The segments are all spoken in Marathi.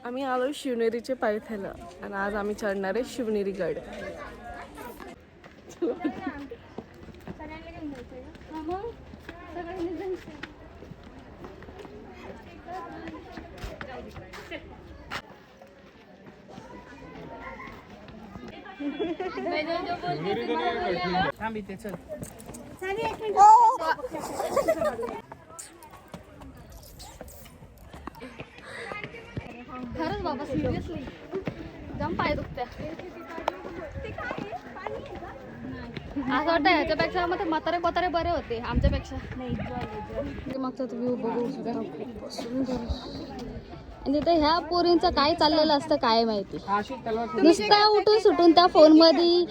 आम्ही आलो शिवनेरीचे पायथ्याला आणि आज आम्ही चढणार आहे शिवनेरी गड. थांब इथे चल. खरंच बाबा सिरियसली जाम पाय दुखत्या. असं वाटतं ह्याच्यापेक्षा मग ते म्हातारे कोतारे बरे होते आमच्यापेक्षा. मागचा व्ह्यू बघू शकता सुंदर. आणि तिथे ह्या पोरींचं काय चाललेलं असतं काय माहिती. नुसतं उठून सुटून त्या फोन मध्ये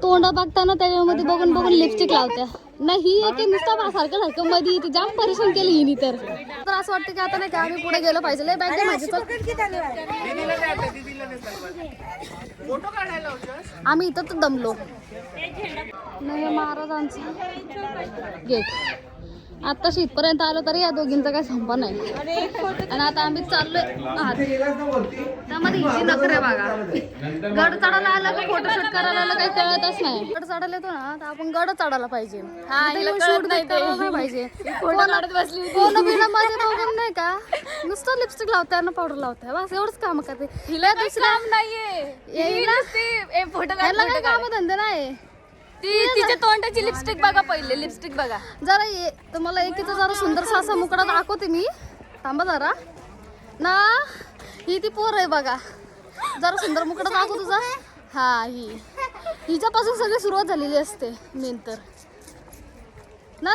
तोंड बघताना त्याच्यामध्ये बघून बघून लिपस्टिक लावत्या. नाही की नुसतं सारखं सारखं मध्ये ती जाम परेशान केली हिनी. तर असं वाटतं की आता नाही का आम्ही पुढे गेलो पाहिजे. लय बॅग माझी आम्ही इथं तर दमलो. नाही महाराजांचं गेट आत्ताशी इथपर्यंत आलो तरी या दोघींचा काही संप नाही. आणि आता आम्ही चाललोय त्यामध्ये हिची नखरे बघा. गड चढायला आलं का फोटोशूट करायला आलं काही कळतच नाही. गड चढायला येतो ना तर आपण गड चढायला पाहिजे. शूट नाही पाहिजे. कोण बिना मध्ये बघून नाही का नुसतं लिपस्टिक लावताय ना पावडर लावताय बस एवढंच काम करते. हिला दुसरं नाहीये काही काम धंदे नाही. तिच्या तोंडाची लिपस्टिक बघा पहिले. लिपस्टिक बघा जरा ये तुम्हाला एकीचा जरा सुंदरसा असा मुकडा दाखवते मी. थांबा जरा ना. ही ती पोर आहे बघा. जरा सुंदर मुकडा दाखव तुझा. हा हिच्यापासून सगळी सुरुवात झालेली असते मेन तर ना.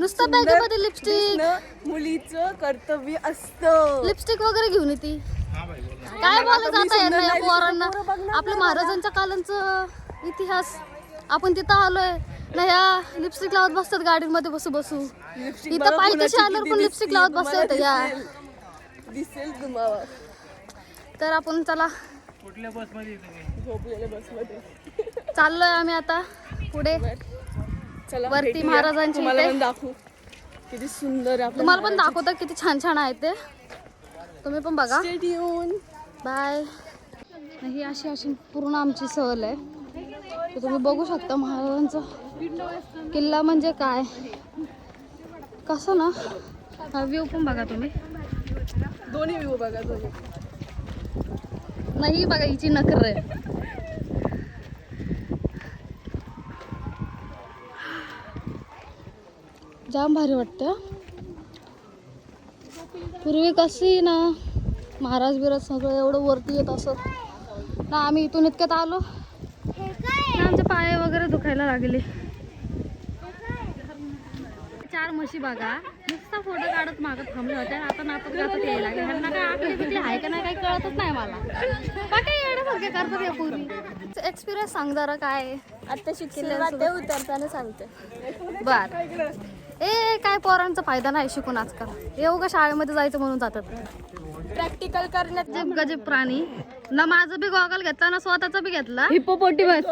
नुसतं बॅगेमध्ये लिपस्टिक मुलीचं कर्तव्य असतं. लिपस्टिक वगैरे घेऊन येते. काय बोललं जाता येत नाही पोरांना. आपल्या महाराजांच्या कालांचं इतिहास आपण तिथं आलोय ना. ह्या लिपस्टिक लावत बसतात गाडीमध्ये बसू बसू. इथं पायथ्याशी आल्यावर पण लिपस्टिक लावत बसतात या. दिसेल तुम्हाला. तर आपण चला कुठल्या बस मध्ये झोपलेल्या बसमध्ये चाललोय आम्ही आता पुढे चला वरती महाराजांची. तुम्हाला पण दाखवू किती सुंदर आहे. तुम्हाला पण दाखवतात किती छान छान आहे ते. तुम्ही पण बघा. बाय. ही अशी अशी पूर्ण आमची सहल आहे. तुम्ही बघू शकता महाराजांचा किल्ला म्हणजे काय कसं ना. हा व्ह्यू पण बघा तुम्ही. दोन्ही व्ह्यू बघा दोन्ही. नाही बघा हिची नखर आहे. जाम भारी वाटतं. पूर्वी कशी ना महाराज बिराज सगळं एवढं वरती येत असत ना. आम्ही इथून इतक्यात आलो आमचे पाय वगैरे दुखायला लागले. 4 म्हशी बघा नुसता फोटो काढत मागत थांबले होते. आता नाचत गाचत यायला लागले. ह्यांना काय आकडी बिकली आहे का नाही काही कळतच नाही मला. बाकी येण्यासारखे करतात या पूर्वी. एक्सपिरियन्स सांग जरा काय आता शिकले उतरताना सांगते. बर काय पोरांचा फायदा नाही शिकून आजकाल. एवढं शाळेमध्ये जायचं म्हणून जातात. प्रॅक्टिकल करण्यात जीप गजीब प्राणी ना. माझं बी गॉगल घेतला ना स्वतःचा बी घेतला. हिप्पोपोटेमस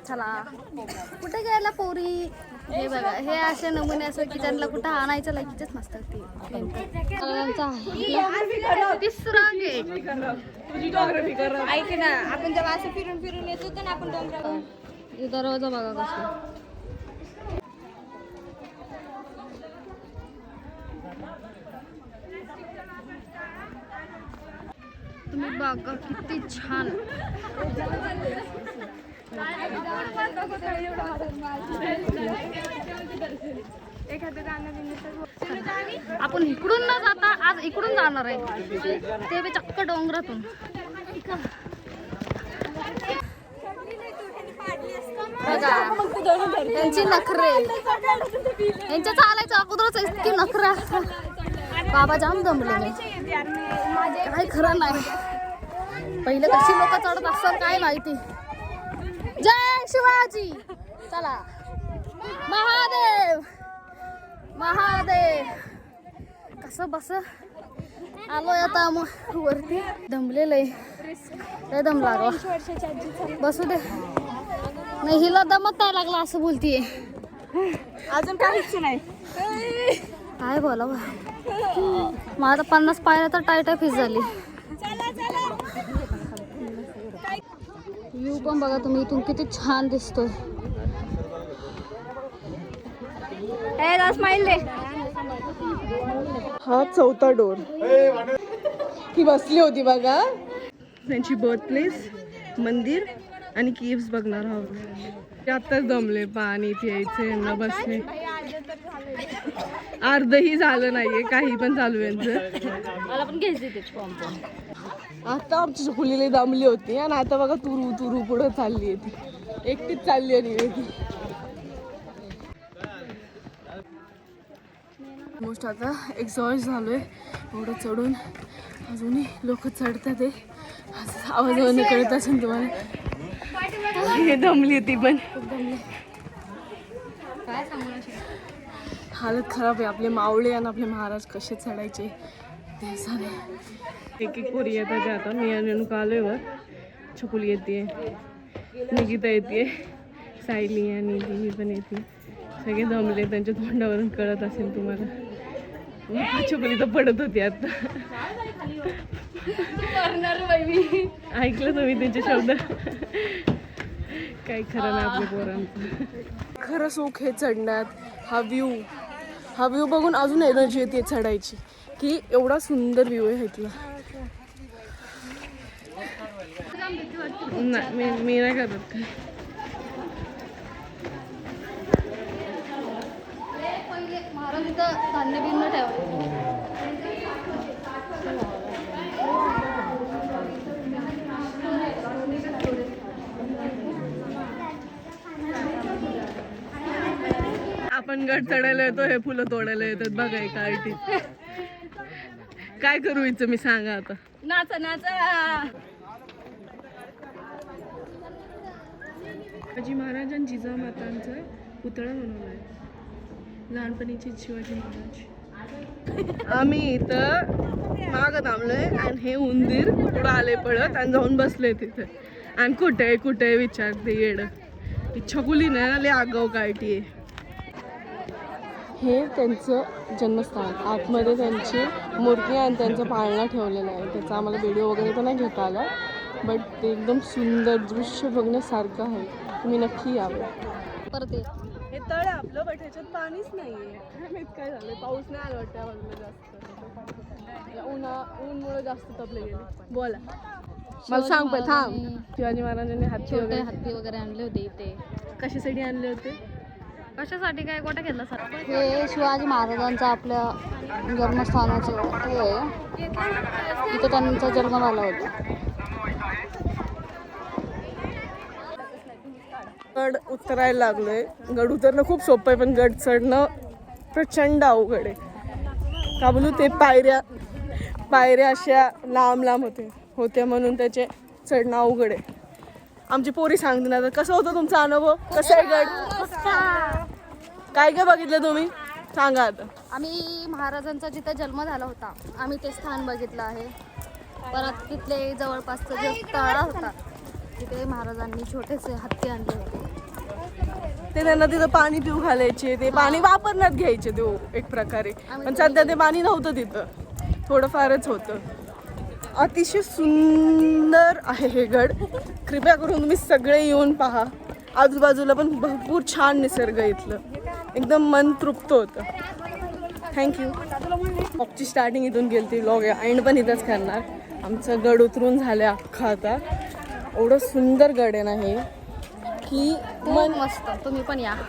चला कुठे गेला पोरी. हे बघा हे असे नमुने असं की त्यांना कुठं आणायचं लगेचच नसतात. तिसरा गेट. ऐक ना आपण जेव्हा असं फिरून फिरून येतो तर आपण डोंगरावर. दरवाजा बघा कसं. तुम्ही बघा किती छान. आपण इकडून न जाता आज इकडून जाणार आहे. ते बी चक्क डोंगरातून. त्यांची नखरे यांच्या चालायचं अगोदरच इतकी नखरे असतात. बाबा जाम दमले मी. काही खरं नाही. पहिले कशी लोक चढत असतात काय माहिती. जय शिवाजी. चला महादेव महादेव. बस आलोय आता मग वरती. दमलेलं आहे, लय दम लागला. बसू दे. नाही हिला दमत नाही लागला असं बोलतीये. अजून काहीच नाही. काय बोला माझा 50 पायऱ्या तर टायटा फिस झाली. व्ह्यू पण बघा तुम्ही इथून किती छान दिसतोय. स्माइल दे. हा 4था डोर. ती बसली होती बघा. त्यांची बर्थ प्लेस, मंदिर आणि केव्स बघणार आहोत. ते आत्ताच दमले, पाणी प्यायचे यांना बसले. अर्धही झालं नाहीये, काही पण चालू आहे यांचं. मला पण घ्यायची त्याची पॉम्प. आता आमची चकुलीला दमली होती आणि आता बघा तुरू तुरू पुढं चालली आहे ती. एकटीच चालली आहे ती. मोस्ट आता एक्झॉस्ट झालोय एवढं चढून. अजूनही लोक चढतात आहे. आवाज कळत असेल तुम्हाला. हे दमली ती पण. हालत खराब आहे. आपले मावळे आणि आपले महाराज कसे चढायचे ते सारे. एक एक पोरी येतात आता. मी आणि आलोय वर. छकुली येते, निकिता येते, सायली आणि ही पण येते. सगळे दमले. त्यांच्या तोंडावरून कळत असेल तुम्हाला. छकुली तर पडत होती आता. ऐकलं तुम्ही त्यांचे शब्द. काही खरं नाही आपल्या पोरांचं. खरं सुख हे चढण्यात. हा व्ह्यू बघून अजून एनर्जी येते चढायची, की एवढा सुंदर व्ह्यू आहे इथला. नाही मी नाही करत काय. महाराज इथं धान्य बिन्न ठेवा. आपण गड चढायला येतो, हे फुलं तोडायला येतात बघा. एका आर्टिस्ट काय करू इथं मी सांगा आता. नाचा नाचा. शिवाजी महाराज आणि जिजामातांचा पुतळा बनवलाय. लहानपणीचे शिवाजी महाराज. आम्ही इथं मागं थांबलोय आणि हे उंदीर पुढं आले पळत आणि जाऊन बसले तिथे. आणि कुठे विचारते येड. छकुली ना लय आगाऊ काळटी आहे. हे त्यांचं जन्मस्थान. आतमध्ये त्यांची मूर्ती आणि त्यांचं पाळणा ठेवलेलं आहे. त्याचा आम्हाला व्हिडिओ वगैरे तर नाही घेता आला, बट ते एकदम सुंदर दृश्य बघण्यासारखं आहे. तुम्ही नक्की यावं. परत हे तळ आहे आपलं, बट ह्याच्यात पाणीच नाहीये. काय झालंय, पाऊस नाही आला वाटतं या बाजूला जास्त. ऊनमुळे जास्त तपले गेले. बोला मला सांग पण थांब. शिवाजी महाराजांनी हत्ती वगैरे आणले होते इथे. कशासाठी आणले होते? कशासाठी काय गोटा घेतला सर? हे शिवाजी महाराजांचं आपल्या जन्मस्थानाचं हे आहे. इथं त्यांचा जन्म झाला होता. गड उतरायला लागलोय. गड उतरणं खूप सोपं आहे, पण गड चढणं प्रचंड अवघड आहे. का बोलू, ते पायऱ्या अशा लांब होत्या म्हणून त्याचे चढणं अवघड आहे. आमची पोरी सांगते ना. कसं होतं तुमचा अनुभव? कसं आहे गड? काय काय बघितलं तुम्ही सांगा आता. आम्ही महाराजांचा जिथे जन्म झाला होता आम्ही ते स्थान बघितलं आहे. परत तिथले जवळपासचं जे तळा होता तिथे महाराजांनी छोटेसे हत्ती आणले होते. ते त्यांना तिथं पाणी पिऊ घालायचे. ते पाणी वापरण्यात घ्यायचे ते एक प्रकारे. पण सध्या ते पाणी नव्हतं तिथं, थोडंफारच होतं. अतिशय सुंदर आहे हे गड. कृपया करून तुम्ही सगळे येऊन पहा. आजूबाजूला पण भरपूर छान निसर्ग इथलं. एकदम मन तृप्त होतं. थँक्यू. व्लॉगची स्टार्टिंग इथून गेली. व्लॉग एंड पण इथंच करणार. आमचं गड उतरून झालं अख्खा आता. एवढं सुंदर गड आहे ना हे, की मन मस्त.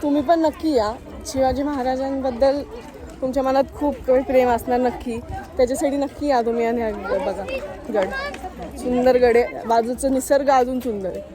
तुम्ही पण नक्की या. शिवाजी महाराजांबद्दल तुमच्या मनात खूप प्रेम असणार नक्की. त्याच्यासाठी नक्की या तुम्ही. आणि बघा गड सुंदर गड आहे. बाजूचं निसर्ग अजून सुंदर आहे.